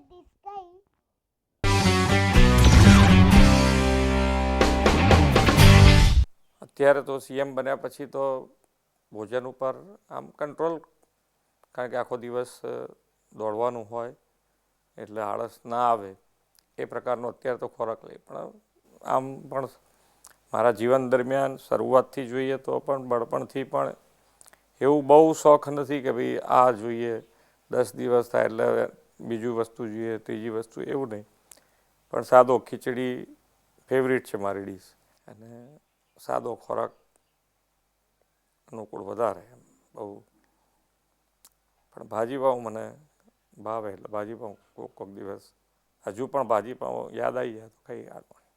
the sky. અત્યારે તો CM બન્યા પછી તો ભોજન ઉપર આમ કંટ્રોલ, કારણ કે આખો દિવસ દોડવાનું હોય એટલે આળસ ના આવે એ પ્રકારનો અત્યારે તો ખોરાક લઈ. પણ આમ પણ મારા જીવન દરમિયાન શરૂઆતથી જોઈએ તો પણ બળપણથી પણ એવું બહુ શોખ નથી કે ભાઈ આ જોઈએ, 10 દિવસ થાય એટલે બીજું વસ્તુ જોઈએ, ત્રીજી વસ્તુ, એવું નહીં. પણ સાદો ખીચડી ફેવરિટ છે મારી ડીશ, અને સાદો ખોરાક અનુકૂળ વધારે એમ બહુ. પણ ભાજીપાઉં મને ભાવે એટલે ભાજીપાઉં કોક દિવસ, હજુ પણ ભાજીપાઉં યાદ આવી જાય તો ખાઈ કાઢવાનું.